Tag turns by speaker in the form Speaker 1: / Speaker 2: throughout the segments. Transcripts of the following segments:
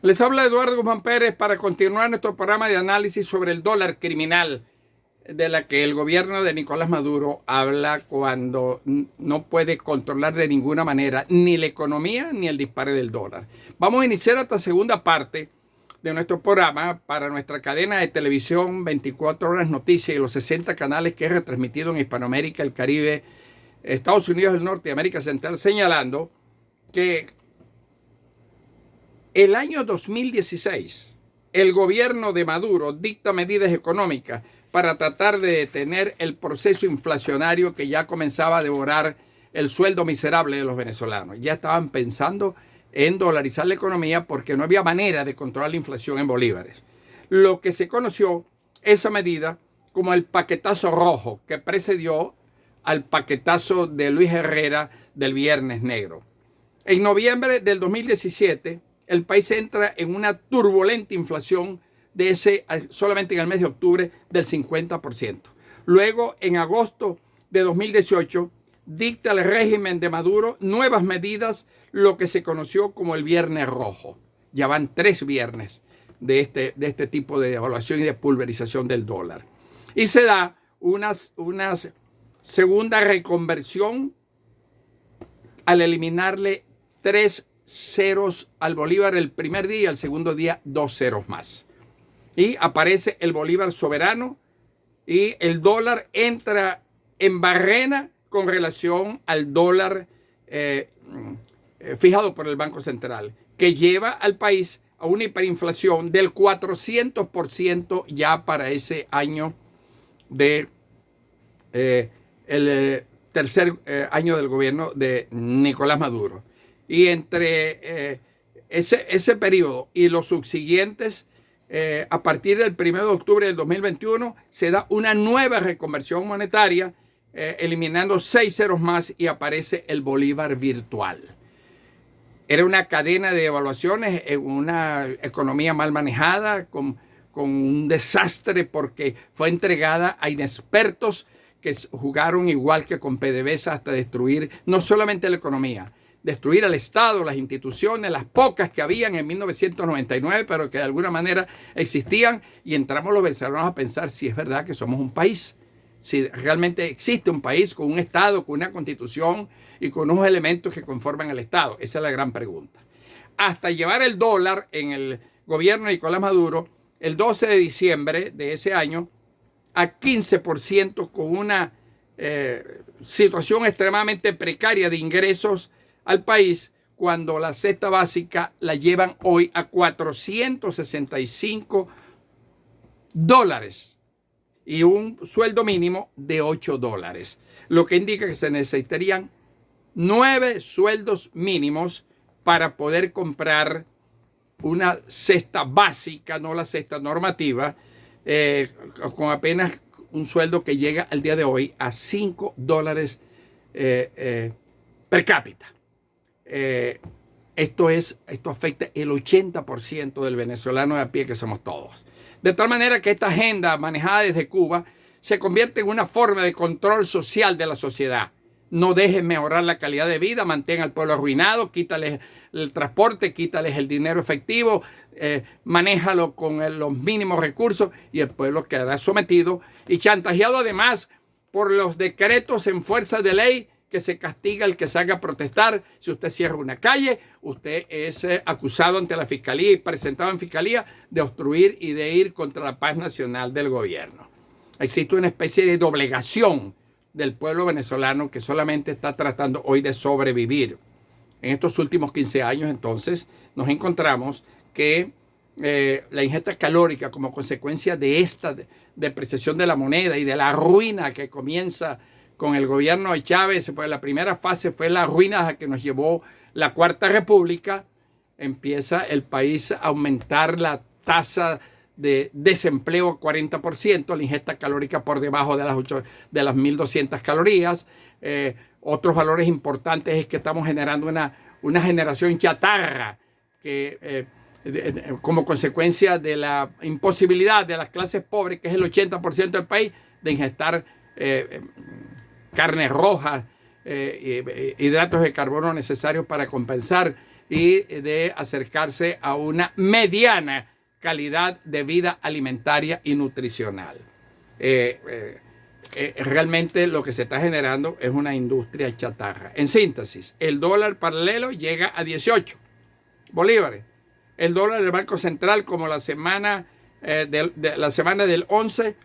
Speaker 1: Les habla Eduardo Guzmán Pérez para continuar nuestro programa de análisis sobre el dólar criminal de la que el gobierno de Nicolás Maduro habla cuando no puede controlar de ninguna manera ni la economía ni el disparo del dólar. Vamos a iniciar esta segunda parte de nuestro programa para nuestra cadena de televisión 24 horas noticias y los 60 canales que es retransmitido en Hispanoamérica, el Caribe, Estados Unidos del Norte y América Central, señalando que el año 2016, el gobierno de Maduro dicta medidas económicas para tratar de detener el proceso inflacionario que ya comenzaba a devorar el sueldo miserable de los venezolanos. Ya estaban pensando en dolarizar la economía porque no había manera de controlar la inflación en bolívares. Lo que se conoció esa medida como el paquetazo rojo que precedió al paquetazo de Luis Herrera del Viernes Negro. En noviembre del 2017, el país entra en una turbulenta inflación de solamente en el mes de octubre del 50%. Luego, en agosto de 2018, dicta el régimen de Maduro nuevas medidas, lo que se conoció como el Viernes Rojo. Ya van 3 viernes de este tipo de devaluación y de pulverización del dólar. Y se da una segunda reconversión al eliminarle 3 ceros al bolívar el primer día y el segundo día 2 ceros más. Y aparece el bolívar soberano y el dólar entra en barrena con relación al dólar fijado por el Banco Central, que lleva al país a una hiperinflación del 400% ya para ese año de el tercer año del gobierno de Nicolás Maduro. Y entre ese periodo y los subsiguientes, a partir del 1 de octubre del 2021, se da una nueva reconversión monetaria, eliminando 6 ceros más y aparece el bolívar virtual. Era una cadena de devaluaciones, una economía mal manejada, con un desastre porque fue entregada a inexpertos que jugaron igual que con PDVSA hasta destruir no solamente la economía, destruir al Estado, las instituciones, las pocas que habían en 1999, pero que de alguna manera existían, y entramos los venezolanos a pensar si es verdad que somos un país, si realmente existe un país con un Estado, con una constitución y con unos elementos que conforman el Estado. Esa es la gran pregunta. Hasta llevar el dólar en el gobierno de Nicolás Maduro, el 12 de diciembre de ese año, a 15%, con una situación extremadamente precaria de ingresos al país, cuando la cesta básica la llevan hoy a $465 y un sueldo mínimo de $8, lo que indica que se necesitarían 9 sueldos mínimos para poder comprar una cesta básica, no la cesta normativa, con apenas un sueldo que llega al día de hoy a $5 per cápita. Esto afecta el 80% del venezolano de a pie que somos todos. De tal manera que esta agenda manejada desde Cuba se convierte en una forma de control social de la sociedad. No dejen mejorar la calidad de vida, mantengan al pueblo arruinado, quítales el transporte, quítales el dinero efectivo, manéjalo con los mínimos recursos y el pueblo quedará sometido y chantajeado además por los decretos en fuerza de ley que se castiga el que salga a protestar. Si usted cierra una calle, usted es acusado ante la fiscalía y presentado en fiscalía de obstruir y de ir contra la paz nacional del gobierno. Existe una especie de doblegación del pueblo venezolano que solamente está tratando hoy de sobrevivir. En estos últimos 15 años, entonces, nos encontramos que la ingesta calórica, como consecuencia de esta depreciación de la moneda y de la ruina que comienza con el gobierno de Chávez, pues la primera fase fue la ruina a que nos llevó la Cuarta República. Empieza el país a aumentar la tasa de desempleo a 40%, la ingesta calórica por debajo de las 1.200 calorías. Otros valores importantes es que estamos generando una generación chatarra que como consecuencia de la imposibilidad de las clases pobres, que es el 80% del país, de ingestar carnes rojas, hidratos de carbono necesarios para compensar y de acercarse a una mediana calidad de vida alimentaria y nutricional. Realmente lo que se está generando es una industria chatarra. En síntesis, el dólar paralelo llega a 18 bolívares. El dólar del Banco Central, como la semana, la semana del 11,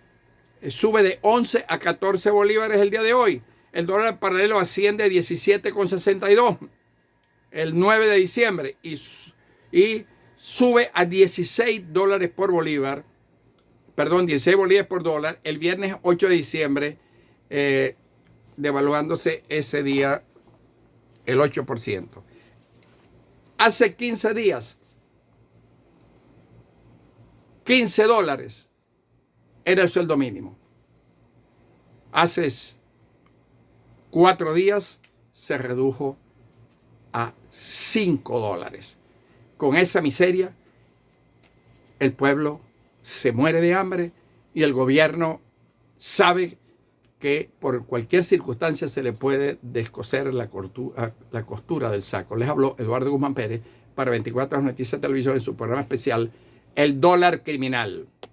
Speaker 1: sube de 11 a 14 bolívares el día de hoy. El dólar paralelo asciende a 17,62 el 9 de diciembre y sube a 16 dólares por bolívar. Perdón, 16 bolívares por dólar el viernes 8 de diciembre, devaluándose ese día el 8%. Hace 15 días, 15 dólares era el sueldo mínimo. Hace 4 días se redujo a 5 dólares. Con esa miseria, el pueblo se muere de hambre y el gobierno sabe que por cualquier circunstancia se le puede descoser la costura del saco. Les habló Eduardo Guzmán Pérez para 24 Horas Noticias Televisión en su programa especial El Dólar Criminal.